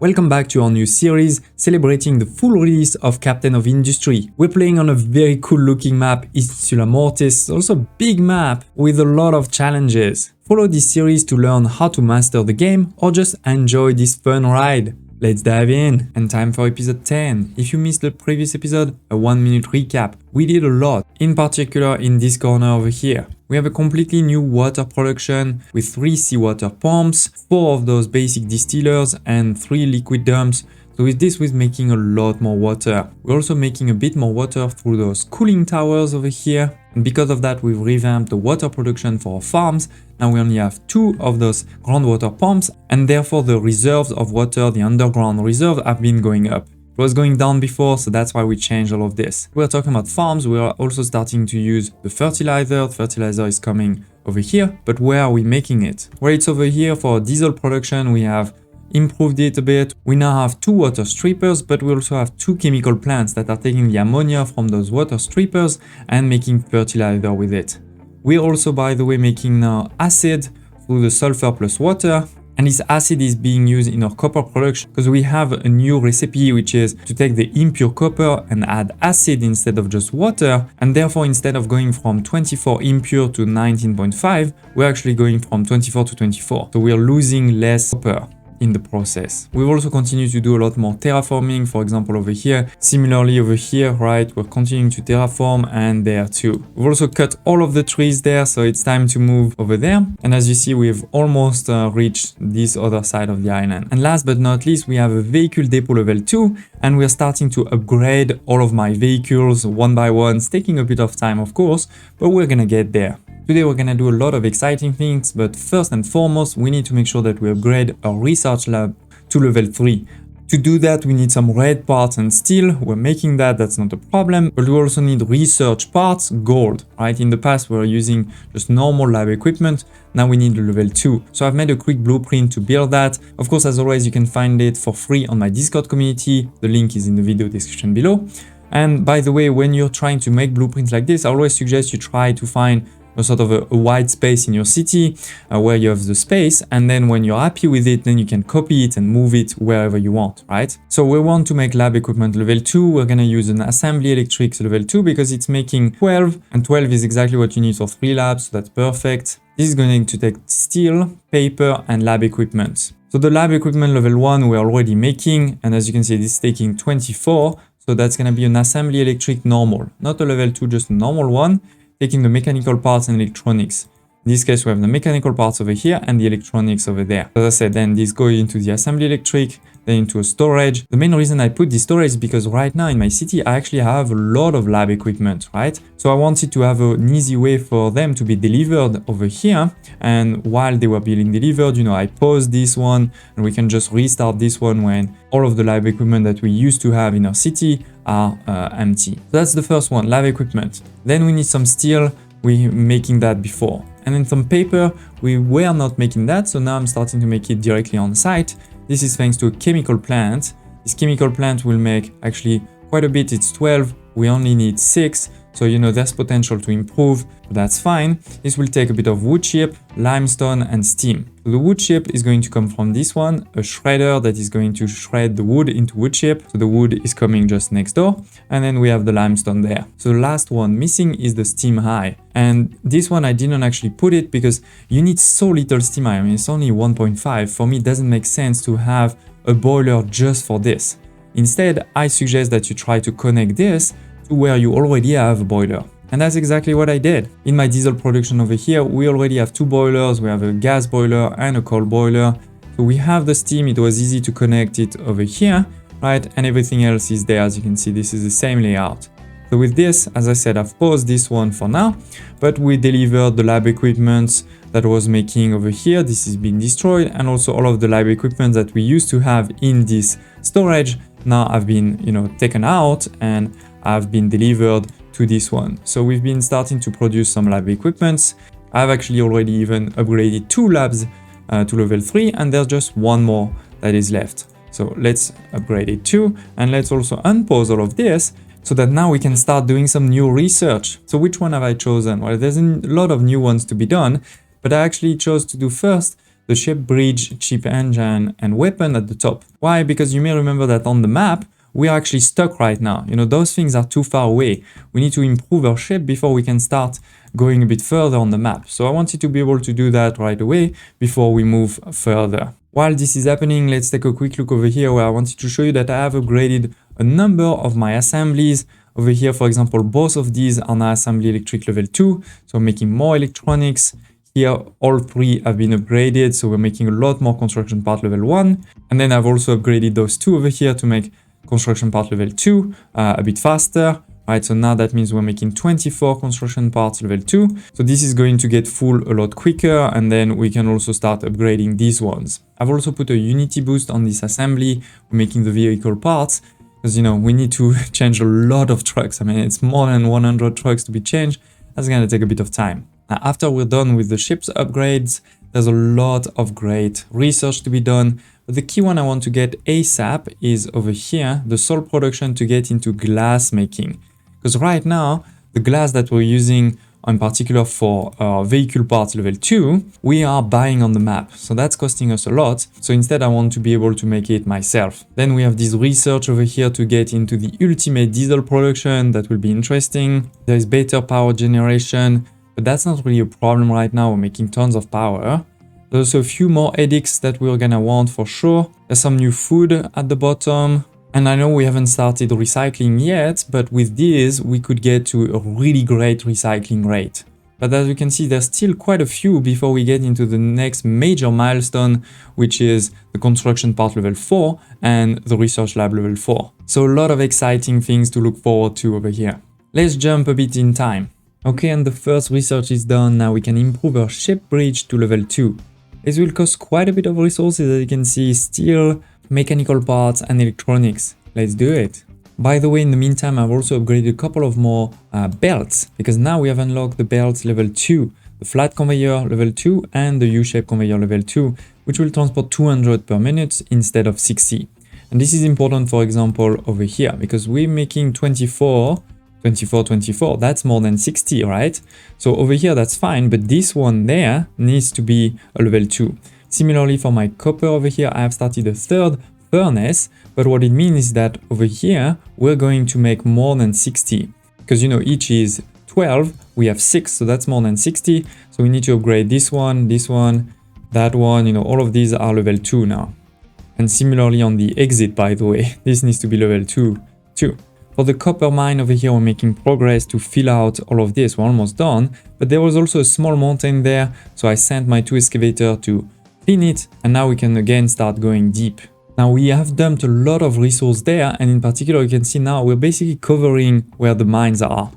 Welcome back to our new series celebrating the full release of Captain of Industry. We're playing on a very cool looking map, Insula Mortis, also a big map with a lot of challenges. Follow this series to learn how to master the game or just enjoy this fun ride. Let's dive in, and time for episode 10. If you missed the previous episode, a 1-minute recap. We did a lot, in particular in this corner over here. We have a completely new water production with 3 seawater pumps, 4 of those basic distillers and 3 liquid dumps. So with this, we're making a lot more water. We're also making a bit more water through those cooling towers over here. And because of that, we've revamped the water production for our farms. Now we only have 2 of those groundwater pumps, and therefore the reserves of water, the underground reserves, have been going up. It was going down before, so that's why we changed all of this. We're talking about farms. We are also starting to use the fertilizer. The fertilizer is coming over here, but where are we making it? Well, it's over here for diesel production. We have improved it a bit. We now have 2 water strippers, but we also have 2 chemical plants that are taking the ammonia from those water strippers and making fertilizer with it. We're also, by the way, making now acid through the sulfur plus water. And this acid is being used in our copper production because we have a new recipe, which is to take the impure copper and add acid instead of just water. And therefore, instead of going from 24 impure to 19.5, we're actually going from 24 to 24. So we're losing less copper in the process. We've also continued to do a lot more terraforming, for example over here. Similarly over here, right, we're continuing to terraform, and there too. We've also cut all of the trees there, so it's time to move over there. And as you see, we've almost reached this other side of the island. And last but not least, we have a vehicle depot level 2, and we're starting to upgrade all of my vehicles one by one. It's taking a bit of time, of course, but we're gonna get there. Today we're gonna do a lot of exciting things, but first and foremost, we need to make sure that we upgrade our research lab to level 3. To do that, we need some red parts and steel. We're making that, that's not a problem, but we also need research parts, gold, right? In the past, we were using just normal lab equipment. Now we need a level 2. So I've made a quick blueprint to build that. Of course, as always, you can find it for free on my Discord community. The link is in the video description below. And by the way, when you're trying to make blueprints like this, I always suggest you try to find a sort of a wide space in your city where you have the space, and then when you're happy with it, then you can copy it and move it wherever you want, right? So we want to make lab equipment level 2. We're gonna use an assembly electrics level 2 because it's making 12, and 12 is exactly what you need for 3 labs, so that's perfect. This is going to take steel, paper, and lab equipment. So the lab equipment level 1 we're already making, and as you can see, this is taking 24, so that's gonna be an assembly electric normal, not a level 2, just a normal one, taking the mechanical parts and electronics. In this case, we have the mechanical parts over here and the electronics over there. As I said, then this goes into the assembly electric, then into a storage. The main reason I put this storage is because right now in my city, I actually have a lot of lab equipment, right? So I wanted to have an easy way for them to be delivered over here. And while they were being delivered, you know, I paused this one and we can just restart this one when all of the lab equipment that we used to have in our city are empty. So that's the first one, lab equipment. Then we need some steel. We're making that before. And then some paper, we were not making that, so now I'm starting to make it directly on site. This is thanks to a chemical plant. This chemical plant will make actually quite a bit. It's 12, we only need 6. So, you know, there's potential to improve, but that's fine. This will take a bit of wood chip, limestone, and steam. So the wood chip is going to come from this one, a shredder that is going to shred the wood into wood chip. So the wood is coming just next door. And then we have the limestone there. So the last one missing is the steam high. And this one I didn't actually put it because you need so little steam high. I mean, it's only 1.5. For me, it doesn't make sense to have a boiler just for this. Instead, I suggest that you try to connect this to where you already have a boiler. And that's exactly what I did. In my diesel production over here, we already have 2 boilers. We have a gas boiler and a coal boiler. So we have the steam. It was easy to connect it over here, right? And everything else is there. As you can see, this is the same layout. So with this, as I said, I've paused this one for now, but we delivered the lab equipment that was making over here. This has been destroyed, and also all of the lab equipment that we used to have in this storage now have been, you know, taken out and have been delivered to this one. So we've been starting to produce some lab equipments. I've actually already even upgraded 2 labs to level 3, and there's just 1 more that is left. So let's upgrade it too, and let's also unpause all of this so that now we can start doing some new research. So which one have I chosen? Well, there's a lot of new ones to be done, but I actually chose to do first the ship bridge, ship engine, and weapon at the top. Why? Because you may remember that on the map, we are actually stuck right now. You know, those things are too far away. We need to improve our ship before we can start going a bit further on the map. So I wanted to be able to do that right away before we move further. While this is happening, let's take a quick look over here where I wanted to show you that I have upgraded a number of my assemblies. Over here, for example, both of these are now assembly electric level 2, so making more electronics. Here, all three have been upgraded, so we're making a lot more construction part level 1. And then I've also upgraded those two over here to make construction part level 2 a bit faster. Right, so now that means we're making 24 construction parts level 2. So this is going to get full a lot quicker, and then we can also start upgrading these ones. I've also put a unity boost on this assembly, making the vehicle parts, because, you know, we need to change a lot of trucks. I mean, it's more than 100 trucks to be changed. That's going to take a bit of time. Now, after we're done with the ship's upgrades, there's a lot of great research to be done. But the key one I want to get ASAP is over here, the sole production to get into glass making. Because right now, the glass that we're using in particular for vehicle parts level 2, we are buying on the map. So that's costing us a lot. So instead, I want to be able to make it myself. Then we have this research over here to get into the ultimate diesel production. That will be interesting. There is better power generation, but that's not really a problem right now. We're making tons of power. There's also a few more edicts that we're gonna want for sure. There's some new food at the bottom. And I know we haven't started recycling yet, but with these, we could get to a really great recycling rate. But as you can see, there's still quite a few before we get into the next major milestone, which is the construction part level 4 and the research lab level 4. So a lot of exciting things to look forward to over here. Let's jump a bit in time. Okay, and the first research is done. Now we can improve our ship bridge to level 2. This will cost quite a bit of resources, as you can see, steel, mechanical parts and electronics. Let's do it. By the way, in the meantime, I've also upgraded a couple of more belts, because now we have unlocked the belts level 2, the flat conveyor level 2 and the U-shape conveyor level 2, which will transport 200 per minute instead of 60. And this is important, for example, over here, because we're making 24, that's more than 60, right? So over here, that's fine, but this one there needs to be a level 2. Similarly, for my copper over here, I have started a third furnace, but what it means is that over here, we're going to make more than 60. Because, you know, each is 12, we have 6, so that's more than 60. So we need to upgrade this one, that one, you know, all of these are level 2 now. And similarly on the exit, by the way, this needs to be level 2 too. For the copper mine over here, we're making progress to fill out all of this. We're almost done, but there was also a small mountain there. So I sent my 2 excavator to clean it, and now we can again start going deep. Now we have dumped a lot of resource there, and in particular you can see now we're basically covering where the mines are.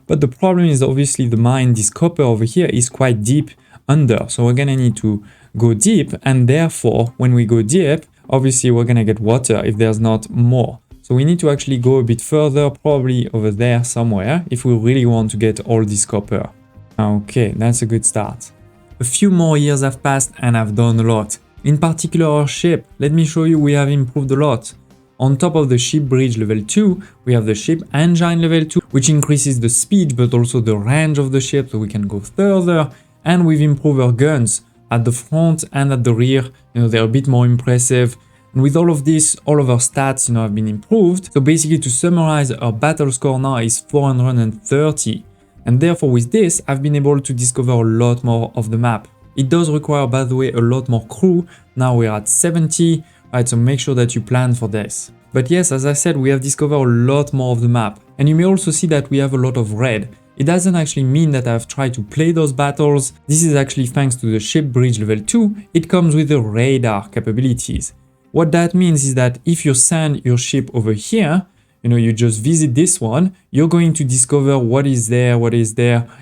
But the problem is obviously the mine, this copper over here, is quite deep under, so we're gonna need to go deep, and therefore when we go deep, obviously we're gonna get water if there's not more. So we need to actually go a bit further, probably over there somewhere, if we really want to get all this copper. Okay, that's a good start. A few more years have passed and I've done a lot. In particular our ship, let me show you we have improved a lot. On top of the ship bridge level 2, we have the ship engine level 2, which increases the speed but also the range of the ship so we can go further. And we've improved our guns at the front and at the rear, you know, they're a bit more impressive. And with all of this, all of our stats, you know, have been improved. So basically to summarize, our battle score now is 430. And therefore with this, I've been able to discover a lot more of the map. It does require, by the way, a lot more crew. Now we're at 70, right? So make sure that you plan for this. But yes, as I said, we have discovered a lot more of the map. And you may also see that we have a lot of red. It doesn't actually mean that I've tried to play those battles. This is actually thanks to the ship bridge level 2. It comes with the radar capabilities. What that means is that if you send your ship over here, you know, you just visit this one, you're going to discover what is there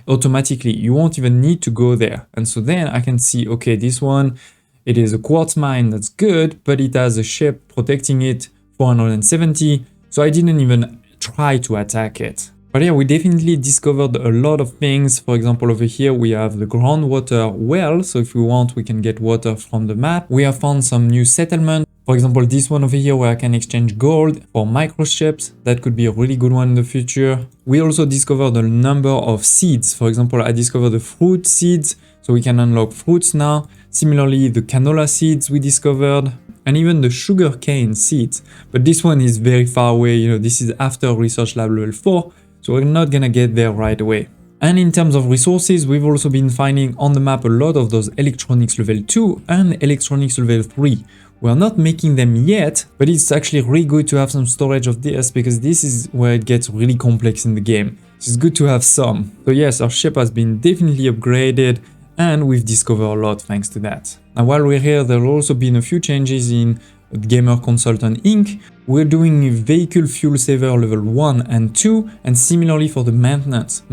automatically. You won't even need to go there. And so then I can see, okay, this one, it is a quartz mine, that's good, but it has a ship protecting it, 470. So I didn't even try to attack it. But yeah, we definitely discovered a lot of things. For example, over here, we have the groundwater well. So if we want, we can get water from the map. We have found some new settlements. For example, this one over here where I can exchange gold for microships. That could be a really good one in the future. We also discovered a number of seeds. For example, I discovered the fruit seeds, so we can unlock fruits now. Similarly, the canola seeds we discovered, and even the sugarcane seeds. But this one is very far away, you know, this is after research lab level 4, so we're not gonna get there right away. And in terms of resources, we've also been finding on the map a lot of those electronics level 2 and electronics level 3. We're not making them yet, but it's actually really good to have some storage of this because this is where it gets really complex in the game. So it's good to have some. So yes, our ship has been definitely upgraded and we've discovered a lot thanks to that. Now while we're here, there will also been a few changes in Gamer Consultant Inc. We're doing vehicle fuel saver level 1 and 2, and similarly for the maintenance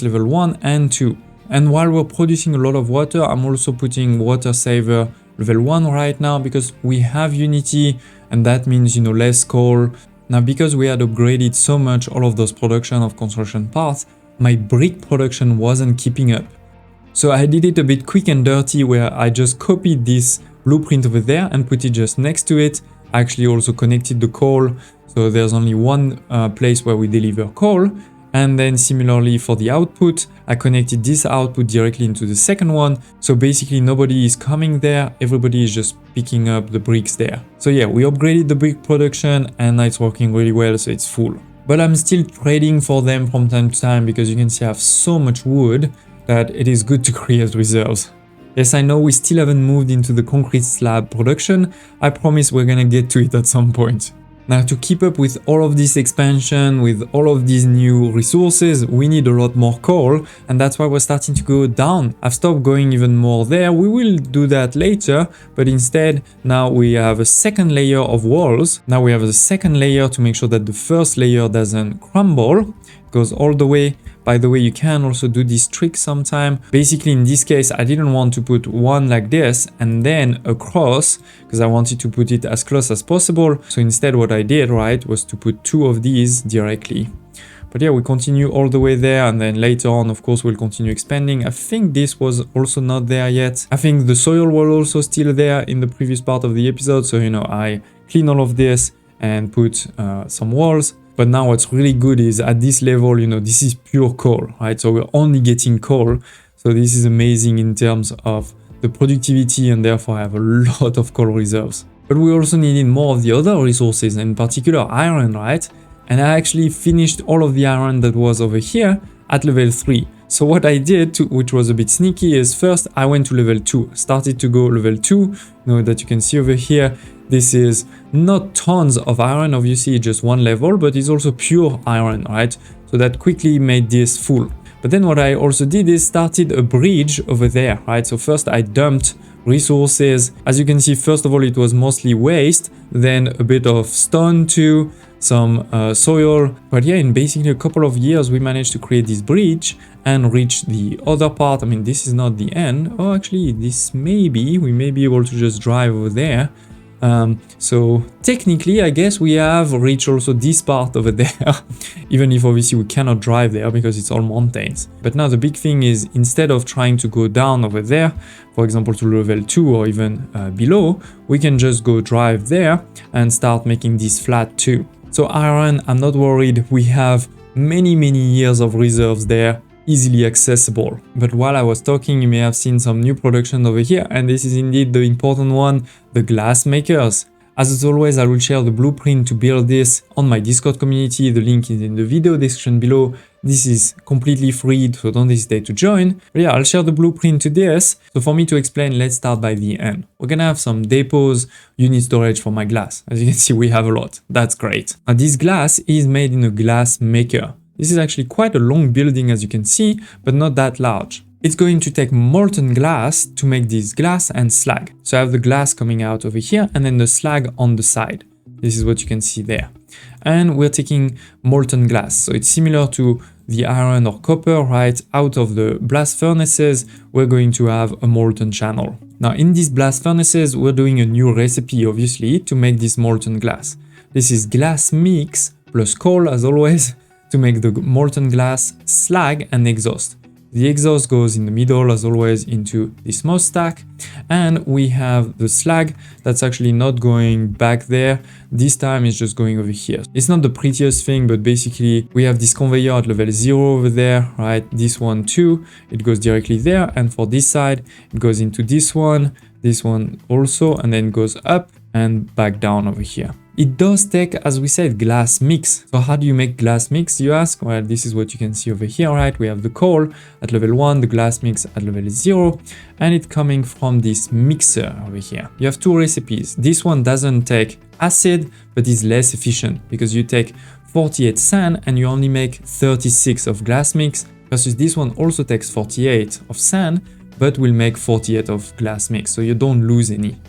level 1 and 2. And while we're producing a lot of water, I'm also putting water saver level 1 right now because we have Unity, and that means, you know, less coal. Now because we had upgraded so much all of those production of construction parts, my brick production wasn't keeping up. So I did it a bit quick and dirty where I just copied this blueprint over there and put it just next to it. I actually also connected the coal, so there's only one place where we deliver coal. And then similarly for the output, I connected this output directly into the second one. So basically nobody is coming there, everybody is just picking up the bricks there. So yeah, we upgraded the brick production and now it's working really well, so it's full. But I'm still trading for them from time to time because you can see I have so much wood that it is good to create reserves. Yes, I know we still haven't moved into the concrete slab production. I promise we're gonna get to it at some point. Now to keep up with all of this expansion, with all of these new resources, we need a lot more coal, and that's why we're starting to go down. I've stopped going even more there. We will do that later, but instead now we have a second layer of walls. Now we have a second layer to make sure that the first layer doesn't crumble. It goes all the way. By the way, you can also do this trick sometime. Basically, in this case, I didn't want to put one like this and then across because I wanted to put it as close as possible. So instead, what I did, right, was to put two of these directly. But yeah, we continue all the way there, and then later on, of course, we'll continue expanding. I think this was also not there yet. I think the soil was also still there in the previous part of the episode. So, you know, I clean all of this and put some walls. But now what's really good is at this level, you know, this is pure coal, right? So we're only getting coal. So this is amazing in terms of the productivity, and therefore I have a lot of coal reserves. But we also needed more of the other resources, in particular iron, right? And I actually finished all of the iron that was over here at level 3. So what I did, which was a bit sneaky, is first I went to level 2, started to go level 2, you know, that you can see over here. This is not tons of iron, obviously just one level, but it's also pure iron, right? So that quickly made this full. But then what I also did is started a bridge over there, right? So first I dumped resources. As you can see, first of all, it was mostly waste, then a bit of stone too, some soil. But yeah, in basically a couple of years, we managed to create this bridge and reach the other part. I mean, this is not the end. Oh, actually, this may be. We may be able to just drive over there. So technically, I guess we have reached also this part over there, even if obviously we cannot drive there because it's all mountains. But now the big thing is, instead of trying to go down over there, for example, to level 2 or even below, we can just go drive there and start making this flat too. So iron, I'm not worried. We have many years of reserves there, easily accessible. But while I was talking, you may have seen some new production over here, and this is indeed the important one, the glass makers. As always, I will share the blueprint to build this on my Discord community. The link is in the video description below. This is completely free, so don't hesitate to join. But yeah, I'll share the blueprint to this. So for me to explain, let's start by the end. We're gonna have some depots, unit storage for my glass. As you can see, we have a lot. That's great. Now, this glass is made in a glass maker. This is actually quite a long building, as you can see, but not that large. It's going to take molten glass to make this glass and slag. So I have the glass coming out over here and then the slag on the side. This is what you can see there. And we're taking molten glass. So it's similar to the iron or copper, right? Out of the blast furnaces, we're going to have a molten channel. Now in these blast furnaces, we're doing a new recipe, obviously, to make this molten glass. This is glass mix plus coal, as always, to make the molten glass, slag and exhaust. The exhaust goes in the middle, as always, into this smokestack, and we have the slag that's actually not going back there. This time it's just going over here. It's not the prettiest thing, but basically we have this conveyor at level 0 over there, right? This one too, it goes directly there, and for this side, it goes into this one, this one also, and then goes up and back down over here. It does take, as we said, glass mix. So how do you make glass mix, you ask? Well, this is what you can see over here, right? We have the coal at level 1, the glass mix at level 0, and it's coming from this mixer over here. You have two recipes. This one doesn't take acid, but is less efficient because you take 48 sand and you only make 36 of glass mix, versus this one also takes 48 of sand, but will make 48 of glass mix, so you don't lose any.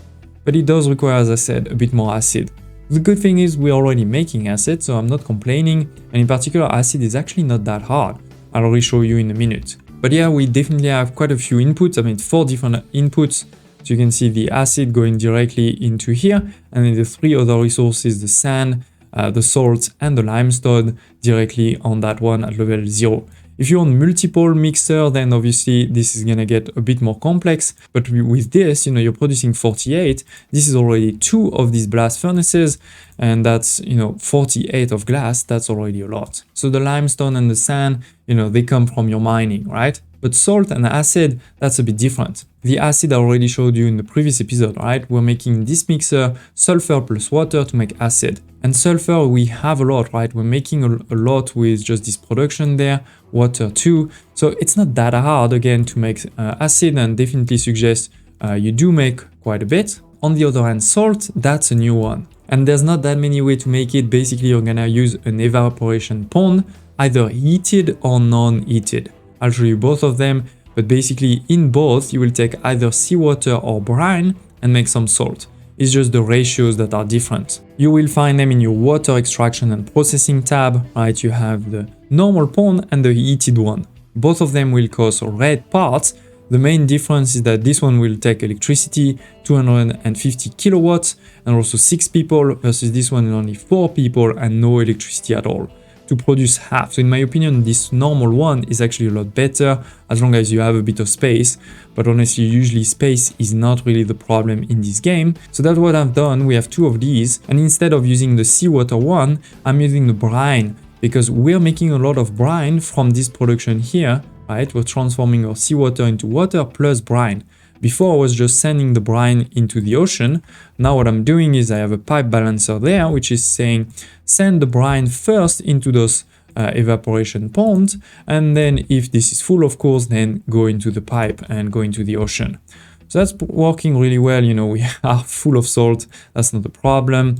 But it does require, as I said, a bit more acid. The good thing is we're already making acid, so I'm not complaining, and in particular acid is actually not that hard. I'll already show you in a minute. But yeah, we definitely have quite a few inputs, I mean 4 different inputs. So you can see the acid going directly into here, and then the 3 other resources, the sand, the salt and the limestone directly on that one at level 0. If you want multiple mixer, then obviously this is gonna get a bit more complex, but with this, you're producing 48. This is already 2 of these blast furnaces, and that's, 48 of glass, that's already a lot. So the limestone and the sand, they come from your mining, right? But salt and acid, that's a bit different. The acid I already showed you in the previous episode, right? We're making this mixer, sulfur plus water to make acid. And sulfur, we have a lot, right? We're making a lot with just this production there, water too. So it's not that hard, again, to make acid, and definitely suggest you do make quite a bit. On the other hand, salt, that's a new one. And there's not that many ways to make it. Basically, you're gonna use an evaporation pond, either heated or non-heated. I'll show you both of them, but basically in both, you will take either seawater or brine and make some salt. It's just the ratios that are different. You will find them in your water extraction and processing tab, right? You have the normal pond and the heated one. Both of them will cause red parts. The main difference is that this one will take electricity, 250 kilowatts, and also 6 people, versus this one only 4 people and no electricity at all, to produce half. So in my opinion, this normal one is actually a lot better as long as you have a bit of space. But honestly, usually space is not really the problem in this game. So that's what I've done. We have 2 of these, and instead of using the seawater one, I'm using the brine, because we're making a lot of brine from this production here, right? We're transforming our seawater into water plus brine. Before I was just sending the brine into the ocean. Now what I'm doing is I have a pipe balancer there, which is saying send the brine first into those evaporation ponds, and then if this is full, of course, then go into the pipe and go into the ocean. So that's working really well. We are full of salt, that's not a problem.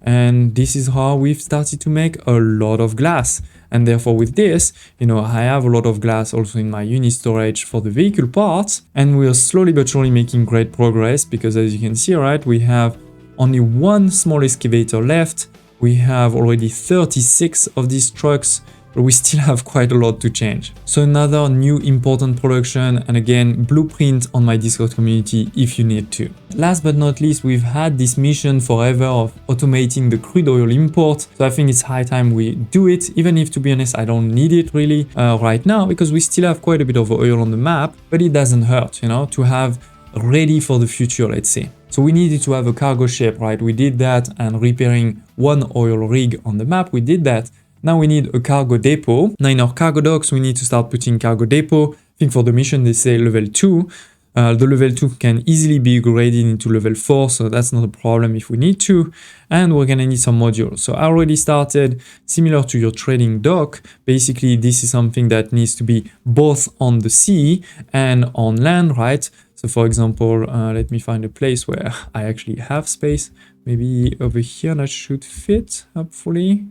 And this is how we've started to make a lot of glass. And therefore with this, I have a lot of glass also in my unit storage for the vehicle parts. And we are slowly but surely making great progress, because as you can see, right, we have only 1 small excavator left. We have already 36 of these trucks, but we still have quite a lot to change. So another new important production, and again, blueprint on my Discord community if you need to. Last but not least, we've had this mission forever of automating the crude oil import. So I think it's high time we do it, even if, to be honest, I don't need it really right now, because we still have quite a bit of oil on the map, but it doesn't hurt, to have ready for the future, let's say. So we needed to have a cargo ship, right? We did that, and repairing 1 oil rig on the map, we did that. Now we need a cargo depot. Now in our cargo docks, we need to start putting cargo depot. I think for the mission, they say level 2. The level 2 can easily be graded into level 4, so that's not a problem if we need to. And we're gonna need some modules. So I already started, similar to your trading dock. Basically, this is something that needs to be both on the sea and on land, right? So for example, let me find a place where I actually have space. Maybe over here, that should fit, hopefully.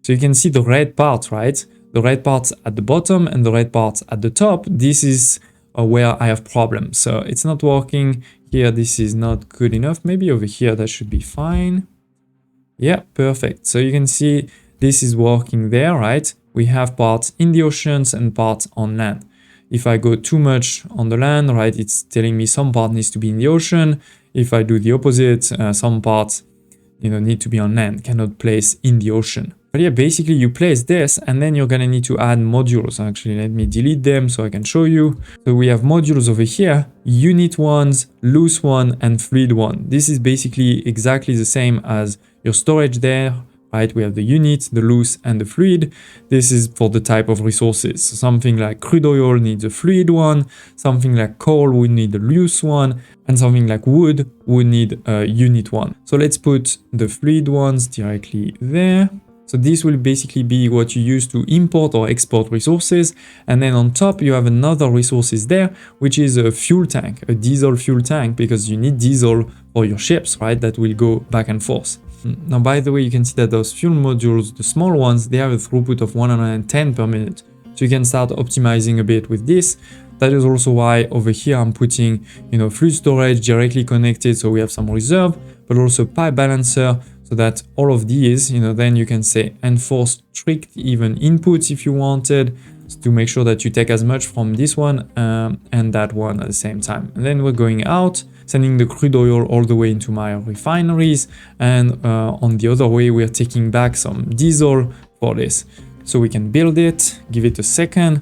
So you can see the red part, right? The red parts at the bottom and the red parts at the top. This is where I have problems. So it's not working here. This is not good enough. Maybe over here, that should be fine. Yeah, perfect. So you can see this is working there, right? We have parts in the oceans and parts on land. If I go too much on the land, right, it's telling me some part needs to be in the ocean. If I do the opposite, some parts, need to be on land, cannot place in the ocean. But yeah, basically you place this, and then you're gonna need to add modules. Actually, let me delete them so I can show you. So we have modules over here, unit ones, loose one, and fluid one. This is basically exactly the same as your storage there, right? We have the unit, the loose, and the fluid. This is for the type of resources. So something like crude oil needs a fluid one, something like coal would need a loose one, and something like wood would need a unit one. So let's put the fluid ones directly there. So this will basically be what you use to import or export resources. And then on top, you have another resources there, which is a fuel tank, a diesel fuel tank, because you need diesel for your ships, right? That will go back and forth. Now, by the way, you can see that those fuel modules, the small ones, they have a throughput of 110 per minute. So you can start optimizing a bit with this. That is also why over here I'm putting, fluid storage directly connected, so we have some reserve, but also pipe balancer, so that all of these, then you can say enforce strict even inputs if you wanted, so to make sure that you take as much from this one and that one at the same time. And then we're going out, sending the crude oil all the way into my refineries, and on the other way we're taking back some diesel for this. So we can build it, give it a second,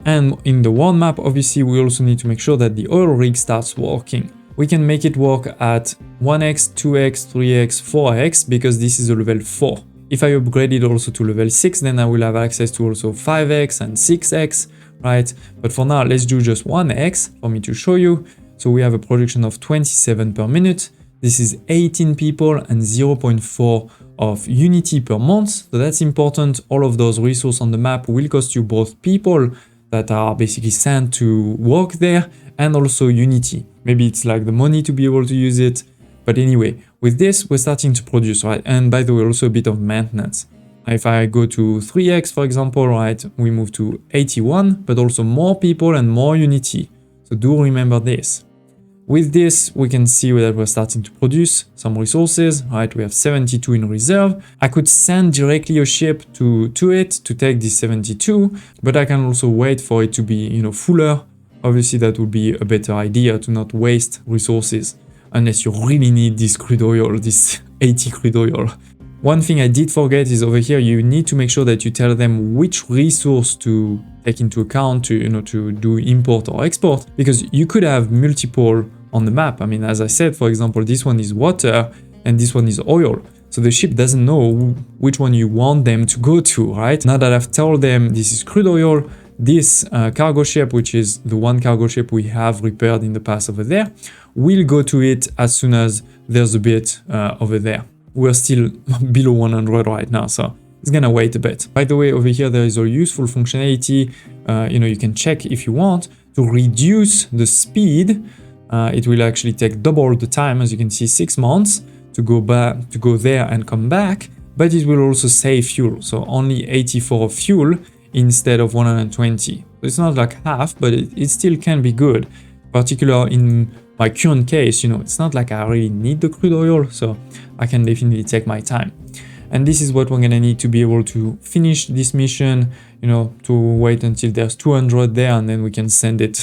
and in the world map, obviously we also need to make sure that the oil rig starts working. We can make it work at 1x, 2x, 3x, 4x, because this is a level 4. If I upgrade it also to level 6, then I will have access to also 5x and 6x, right? But for now, let's do just 1x for me to show you. So we have a production of 27 per minute. This is 18 people and 0.4 of unity per month. So that's important. All of those resources on the map will cost you both people that are basically sent to work there and also unity. Maybe it's like the money to be able to use it. But anyway, with this, we're starting to produce, right? And by the way, also a bit of maintenance. If I go to 3x, for example, right, we move to 81, but also more people and more unity. So do remember this. With this, we can see that we're starting to produce some resources, right? We have 72 in reserve. I could send directly a ship to it to take this 72, but I can also wait for it to be, fuller. Obviously, that would be a better idea to not waste resources unless you really need this crude oil, this 80 crude oil. One thing I did forget is over here, you need to make sure that you tell them which resource to take into account to do import or export, because you could have multiple on the map. I mean, as I said, for example, this one is water and this one is oil. So the ship doesn't know which one you want them to go to, right? Now that I've told them this is crude oil, this cargo ship, which is the one cargo ship we have repaired in the past over there, will go to it as soon as there's a bit over there. We're still below 100 right now, so it's gonna wait a bit. By the way, over here there is a useful functionality. You can check if you want to reduce the speed. It will actually take double the time, as you can see, 6 months to go there and come back. But it will also save fuel, so only 84 of fuel instead of 120. It's not like half, but it still can be good. Particularly in my current case, it's not like I really need the crude oil, so I can definitely take my time. And this is what we're gonna need to be able to finish this mission, to wait until there's 200 there and then we can send it.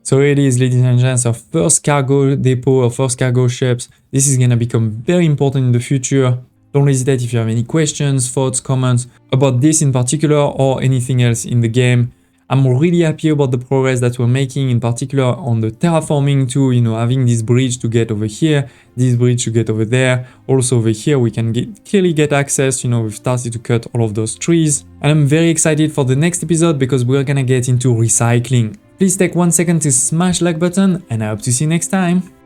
So it is, ladies and gents, our first cargo depot, our first cargo ships. This is gonna become very important in the future. Don't hesitate if you have any questions, thoughts, comments about this in particular or anything else in the game. I'm really happy about the progress that we're making, in particular on the terraforming too, having this bridge to get over here, this bridge to get over there. Also over here, we can clearly get access, we've started to cut all of those trees. And I'm very excited for the next episode because we're gonna get into recycling. Please take 1 second to smash the like button and I hope to see you next time.